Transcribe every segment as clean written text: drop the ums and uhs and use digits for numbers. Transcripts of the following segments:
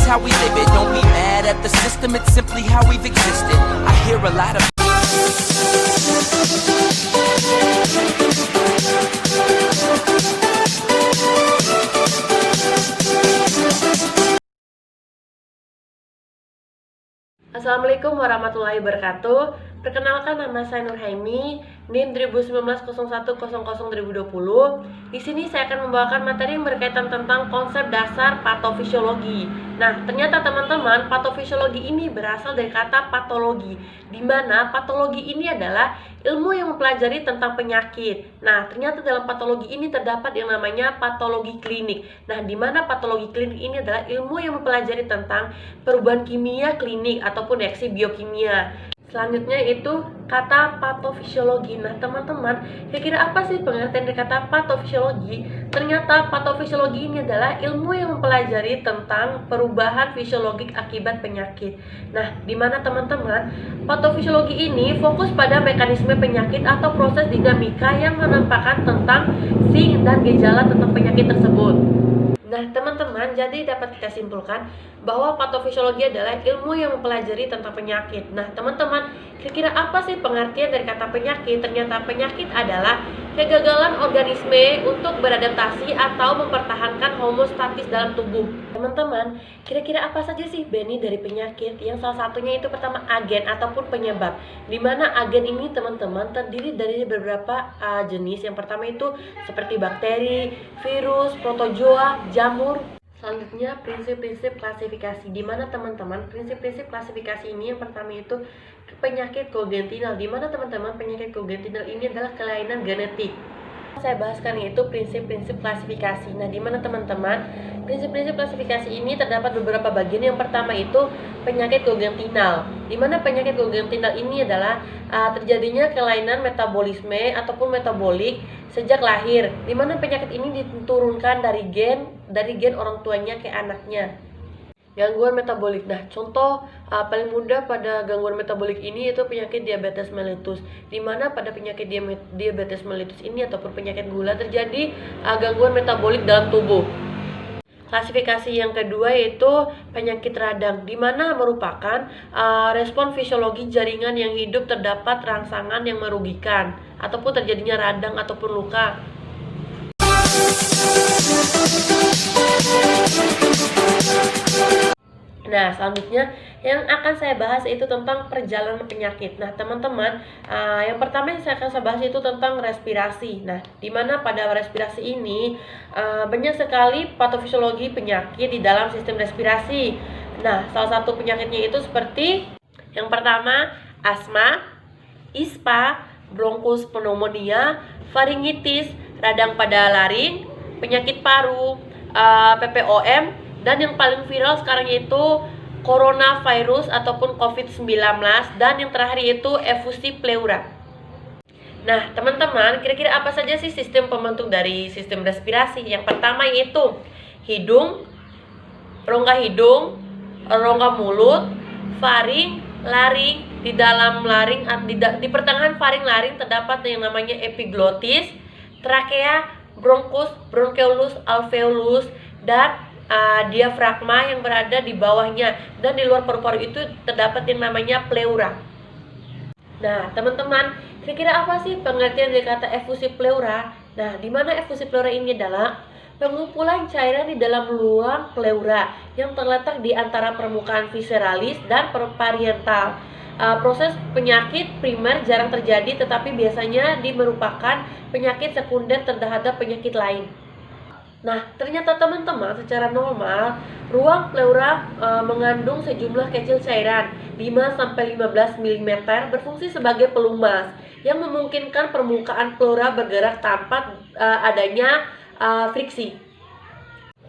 how we live it. Don't be mad at the system, it's simply how we've existed. I hear a lot of Assalamualaikum warahmatullahi wabarakatuh. Perkenalkan, nama saya Nurhaimi, NIM 2019-01-00-2020. Di sini saya akan membawakan materi yang berkaitan tentang konsep dasar patofisiologi. Nah, ternyata teman-teman, patofisiologi ini berasal dari kata patologi, di mana patologi ini adalah ilmu yang mempelajari tentang penyakit. Nah, ternyata dalam patologi ini terdapat yang namanya patologi klinik. Nah, di mana patologi klinik ini adalah ilmu yang mempelajari tentang perubahan kimia klinik ataupun reaksi biokimia. Selanjutnya itu kata patofisiologi. Nah teman-teman, kira-kira apa sih pengertian dari kata patofisiologi? Ternyata patofisiologi ini adalah ilmu yang mempelajari tentang perubahan fisiologik akibat penyakit. Nah, di mana teman-teman, patofisiologi ini fokus pada mekanisme penyakit atau proses dinamika yang menampakkan tentang sing dan gejala tentang penyakit tersebut. Nah teman-teman, jadi dapat kita simpulkan bahwa patofisiologi adalah ilmu yang mempelajari tentang penyakit. Nah teman-teman, kira-kira apa sih pengertian dari kata penyakit? Ternyata penyakit adalah kegagalan organisme untuk beradaptasi atau mempertahankan homeostatis dalam tubuh. Teman-teman, kira-kira apa saja sih beni dari penyakit? Yang salah satunya itu pertama agen ataupun penyebab. Dimana agen ini teman-teman terdiri dari beberapa jenis. Yang pertama itu seperti bakteri, virus, protozoa, jamur. Selanjutnya prinsip-prinsip klasifikasi, di mana teman-teman prinsip-prinsip klasifikasi ini yang pertama itu penyakit kongentinal, di mana teman-teman penyakit kongentinal ini adalah kelainan genetik. Saya bahaskan yaitu prinsip-prinsip klasifikasi. Nah, di mana teman-teman prinsip-prinsip klasifikasi ini terdapat beberapa bagian. Yang pertama itu penyakit kongentinal, di mana penyakit kongentinal ini adalah terjadinya kelainan metabolisme ataupun metabolik sejak lahir, di mana penyakit ini diturunkan dari gen orang tuanya ke anaknya. Gangguan metabolik. Nah, contoh paling mudah pada gangguan metabolik ini itu penyakit diabetes mellitus, di mana pada penyakit diabetes mellitus ini ataupun penyakit gula terjadi gangguan metabolik dalam tubuh. Klasifikasi yang kedua yaitu penyakit radang, di mana merupakan respon fisiologi jaringan yang hidup terdapat rangsangan yang merugikan ataupun terjadinya radang ataupun luka. Nah, selanjutnya yang akan saya bahas itu tentang perjalanan penyakit. Nah, teman-teman, yang pertama yang saya akan bahas itu tentang respirasi. Nah, di mana pada respirasi ini banyak sekali patofisiologi penyakit di dalam sistem respirasi. Nah, salah satu penyakitnya itu seperti yang pertama asma, ispa, bronkus pneumonia, faringitis, radang pada laring, penyakit paru, PPOM. Dan yang paling viral sekarang itu coronavirus ataupun COVID-19. Dan yang terakhir itu efusi pleura. Nah teman-teman, kira-kira apa saja sih sistem pembentuk dari sistem respirasi? Yang pertama yaitu hidung, rongga mulut, faring, laring. Di dalam laring, di pertengahan faring laring terdapat yang namanya epiglotis, trakea, bronkus, bronkeolus, alveolus, dan diafragma yang berada di bawahnya, dan di luar paru-paru itu terdapat yang namanya pleura. Nah, teman-teman, kira-kira apa sih pengertian dari kata efusi pleura? Nah, di mana efusi pleura ini adalah pengumpulan cairan di dalam ruang pleura yang terletak di antara permukaan visceralis dan parietal. Proses penyakit primer jarang terjadi, tetapi biasanya merupakan penyakit sekunder terhadap penyakit lain. Nah, ternyata teman-teman, secara normal ruang pleura mengandung sejumlah kecil cairan 5-15 mm berfungsi sebagai pelumas yang memungkinkan permukaan pleura bergerak tanpa adanya friksi.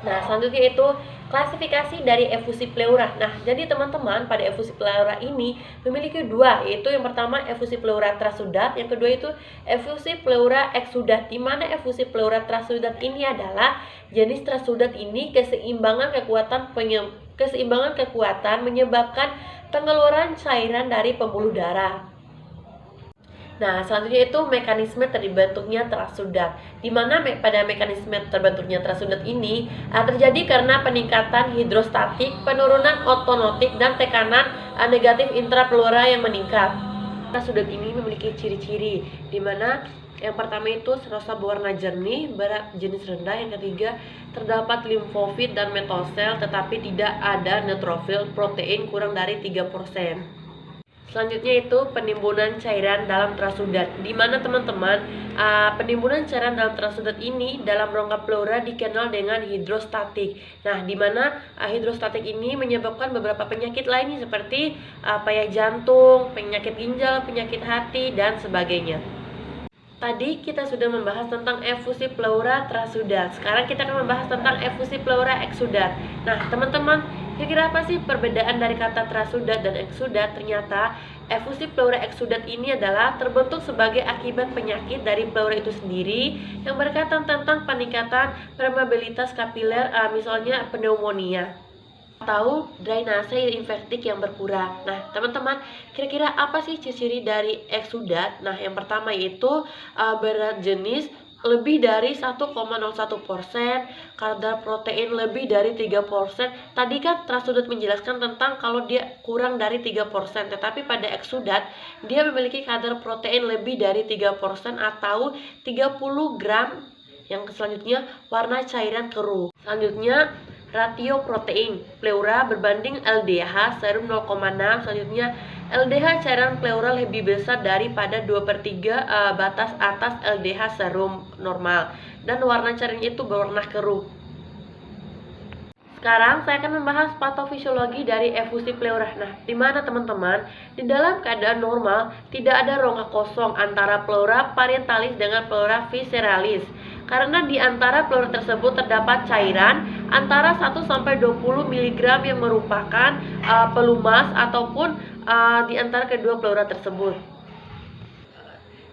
Nah, selanjutnya itu klasifikasi dari efusi pleura. Nah, jadi teman-teman, pada efusi pleura ini memiliki dua, yaitu yang pertama efusi pleura trasudat, yang kedua itu efusi pleura eksudat. Di mana efusi pleura trasudat ini adalah jenis trasudat ini keseimbangan kekuatan menyebabkan pengeluaran cairan dari pembuluh darah. Nah, selanjutnya itu mekanisme terbentuknya trasudat, di mana pada mekanisme terbentuknya trasudat ini terjadi karena peningkatan hidrostatik, penurunan otonotik, dan tekanan negatif intrapleura yang meningkat. Trasudat ini memiliki ciri-ciri, di mana yang pertama itu rasa berwarna jernih, berat jenis rendah. Yang ketiga, terdapat limfofit dan metosel, tetapi tidak ada neutrofil, protein kurang dari 3%. Selanjutnya itu penimbunan cairan dalam trasudat, di mana teman-teman penimbunan cairan dalam trasudat ini dalam rongga pleura dikenal dengan hidrostatik. Nah, di mana hidrostatik ini menyebabkan beberapa penyakit lainnya seperti payah jantung, penyakit ginjal, penyakit hati, dan sebagainya. Tadi kita sudah membahas tentang efusi pleura trasudat. Sekarang kita akan membahas tentang efusi pleura eksudat. Nah, teman-teman, kira-kira apa sih perbedaan dari kata trasudat dan eksudat? Ternyata efusi pleura eksudat ini adalah terbentuk sebagai akibat penyakit dari pleura itu sendiri yang berkaitan tentang peningkatan permeabilitas kapiler, misalnya pneumonia atau drainase infektif yang berkurang. Nah, teman-teman, kira-kira apa sih ciri-ciri dari eksudat? Nah, yang pertama yaitu berat jenis lebih dari 1,01%, kadar protein lebih dari 3%. Tadi kan trasudat menjelaskan tentang kalau dia kurang dari 3%, tetapi pada eksudat dia memiliki kadar protein lebih dari 3% atau 30 gram. Yang selanjutnya warna cairan keruh. Selanjutnya rasio protein pleura berbanding LDH serum 0,6. Selanjutnya LDH cairan pleura lebih besar daripada 2/3 batas atas LDH serum normal, dan warna cairannya itu berwarna keruh. Sekarang saya akan membahas patofisiologi dari efusi pleura. Nah, di mana teman-teman, di dalam keadaan normal tidak ada rongga kosong antara pleura parietalis dengan pleura visceralis. Karena di antara pleura tersebut terdapat cairan antara 1-20 mg yang merupakan pelumas ataupun di antara kedua pleura tersebut.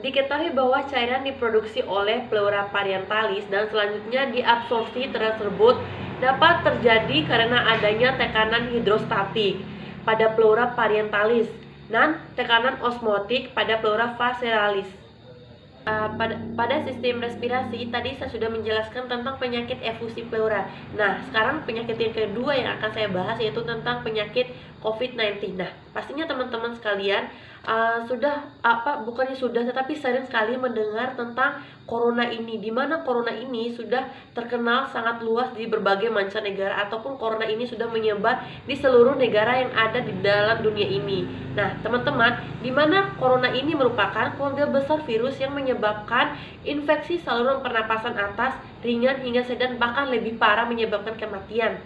Diketahui bahwa cairan diproduksi oleh pleura parietalis dan selanjutnya diabsorpsi tersebut dapat terjadi karena adanya tekanan hidrostatik pada pleura parietalis dan tekanan osmotik pada pleura visceralis. Pada sistem respirasi tadi saya sudah menjelaskan tentang penyakit efusi pleura. Nah, sekarang penyakit yang kedua yang akan saya bahas yaitu tentang penyakit COVID-19. Nah, pastinya teman-teman sekalian tetapi sering sekali mendengar tentang corona ini, di mana corona ini sudah terkenal sangat luas di berbagai mancanegara ataupun corona ini sudah menyebar di seluruh negara yang ada di dalam dunia ini. Nah, teman-teman, di mana corona ini merupakan keluarga besar virus yang menyebabkan infeksi saluran pernapasan atas, ringan hingga sedang, bahkan lebih parah menyebabkan kematian.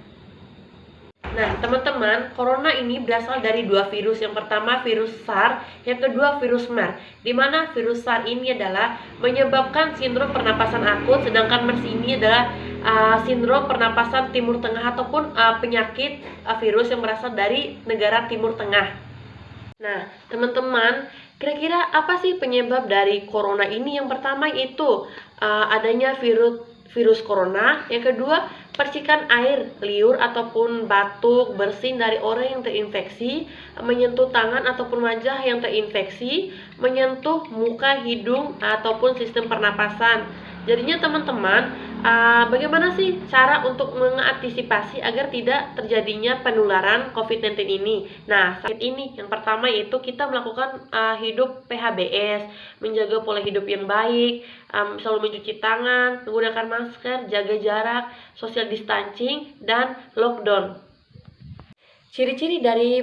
Nah, teman-teman, corona ini berasal dari dua virus. Yang pertama virus SARS, yang kedua virus MERS. Di mana virus SARS ini adalah menyebabkan sindrom pernapasan akut, sedangkan MERS ini adalah sindrom pernapasan Timur Tengah ataupun penyakit virus yang berasal dari negara Timur Tengah. Nah, teman-teman, kira-kira apa sih penyebab dari corona ini? Yang pertama itu adanya virus corona. Yang kedua, percikan air liur ataupun batuk, bersin dari orang yang terinfeksi, menyentuh tangan ataupun wajah yang terinfeksi, menyentuh muka, hidung, ataupun sistem pernapasan. Jadinya teman-teman, bagaimana sih cara untuk mengantisipasi agar tidak terjadinya penularan COVID-19 ini? Nah, saat ini yang pertama yaitu kita melakukan hidup PHBS, menjaga pola hidup yang baik, selalu mencuci tangan, menggunakan masker, jaga jarak, social distancing, dan lockdown. Ciri-ciri dari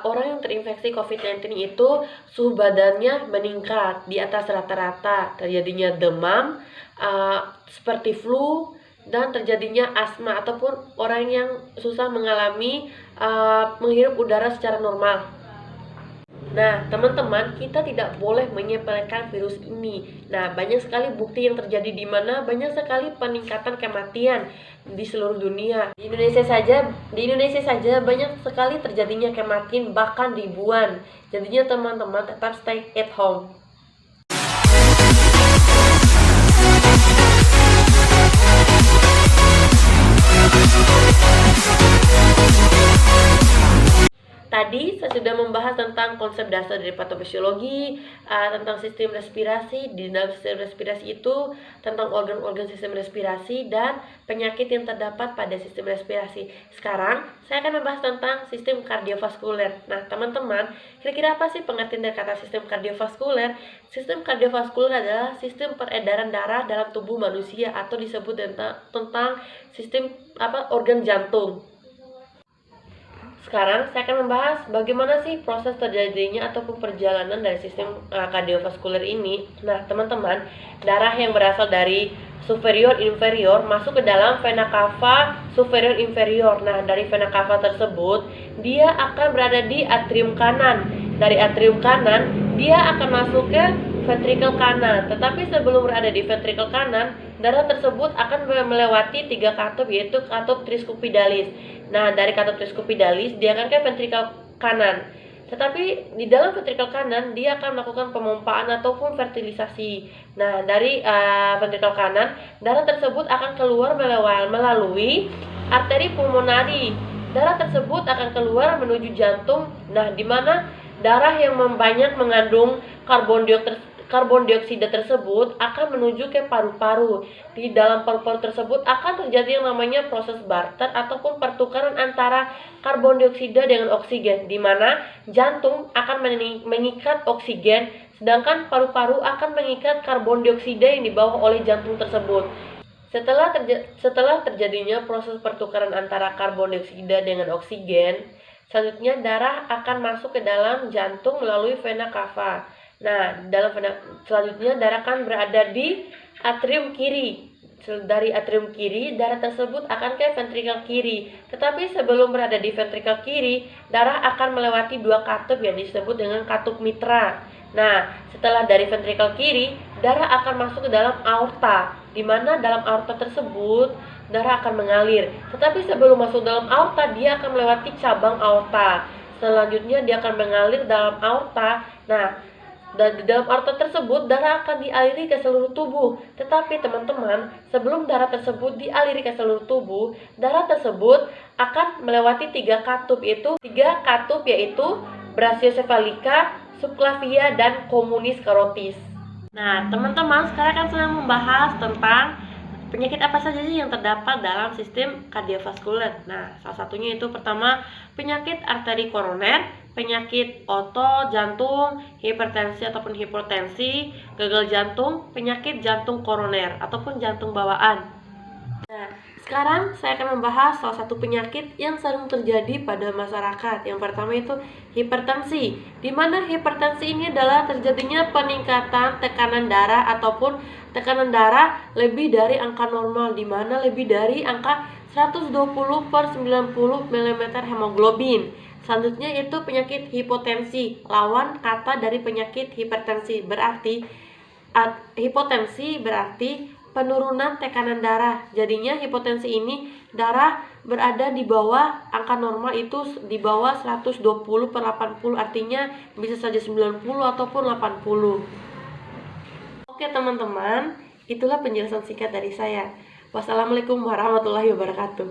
orang yang terinfeksi COVID-19 itu suhu badannya meningkat di atas rata-rata, terjadinya demam, seperti flu, dan terjadinya asma ataupun orang yang susah mengalami menghirup udara secara normal. Nah, teman-teman, kita tidak boleh menyepelekan virus ini. Nah, banyak sekali bukti yang terjadi di mana banyak sekali peningkatan kematian di seluruh dunia. Di Indonesia saja banyak sekali terjadinya kematian, bahkan ribuan. Jadinya teman-teman tetap stay at home. Tadi Tadi saya sudah membahas tentang konsep dasar dari patofisiologi, tentang sistem respirasi. Di dalam sistem respirasi itu tentang organ-organ sistem respirasi dan penyakit yang terdapat pada sistem respirasi. Sekarang saya akan membahas tentang sistem kardiovaskuler. Nah, teman-teman, kira-kira apa sih pengertian dari kata sistem kardiovaskuler? Sistem kardiovaskuler adalah sistem peredaran darah dalam tubuh manusia atau disebut tentang sistem organ jantung. Sekarang saya akan membahas bagaimana sih proses terjadinya ataupun perjalanan dari sistem kardiovaskuler ini. Nah, teman-teman, darah yang berasal dari superior inferior masuk ke dalam vena cava superior inferior. Nah, dari vena cava tersebut dia akan berada di atrium kanan. Dari atrium kanan dia akan masuk ke ventrikel kanan. Tetapi sebelum berada di ventrikel kanan, darah tersebut akan melewati 3 katup, yaitu katup tricuspidalis. Nah, dari katup tricuspidalis dia akan ke ventrikel kanan. Tetapi di dalam ventrikel kanan dia akan melakukan pemompaan ataupun fertilisasi. Nah, dari ventrikel kanan darah tersebut akan keluar melalui arteri pulmonari. Darah tersebut akan keluar menuju jantung. Nah, di mana darah yang banyak mengandung karbon dioksida tersebut akan menuju ke paru-paru. Di dalam paru-paru tersebut akan terjadi yang namanya proses barter ataupun pertukaran antara karbon dioksida dengan oksigen, di mana jantung akan mengikat oksigen, sedangkan paru-paru akan mengikat karbon dioksida yang dibawa oleh jantung tersebut. Setelah terjadinya proses pertukaran antara karbon dioksida dengan oksigen, selanjutnya darah akan masuk ke dalam jantung melalui vena cava. Nah, selanjutnya darah akan berada di atrium kiri. Dari atrium kiri, darah tersebut akan ke ventrikel kiri. Tetapi sebelum berada di ventrikel kiri, darah akan melewati 2 katup yang disebut dengan katup mitra. Nah, setelah dari ventrikel kiri, darah akan masuk ke dalam aorta, di mana dalam aorta tersebut darah akan mengalir. Tetapi sebelum masuk dalam aorta, dia akan melewati cabang aorta. Selanjutnya dia akan mengalir dalam aorta. Nah, dan di dalam aorta tersebut darah akan dialiri ke seluruh tubuh. Tetapi teman-teman, sebelum darah tersebut dialiri ke seluruh tubuh, darah tersebut akan melewati 3 katup, yaitu brachiocephalica, subclavia, dan communis carotis. Nah, teman-teman, sekarang kan sedang membahas tentang penyakit apa saja sih yang terdapat dalam sistem kardiovaskuler. Nah, salah satunya itu pertama penyakit arteri koroner, penyakit otot jantung, hipertensi ataupun hipotensi, gagal jantung, penyakit jantung koroner ataupun jantung bawaan. Nah, sekarang saya akan membahas salah satu penyakit yang sering terjadi pada masyarakat. Yang pertama itu hipertensi, di mana hipertensi ini adalah terjadinya peningkatan tekanan darah ataupun tekanan darah lebih dari angka normal, di mana lebih dari angka 120/90 mm hemoglobin. Selanjutnya itu penyakit hipotensi, lawan kata dari penyakit hipertensi. Hipotensi berarti penurunan tekanan darah. Jadinya hipotensi ini darah berada di bawah angka normal, itu di bawah 120/80, artinya bisa saja 90 ataupun 80. Oke teman-teman, itulah penjelasan singkat dari saya. Wassalamualaikum warahmatullahi wabarakatuh.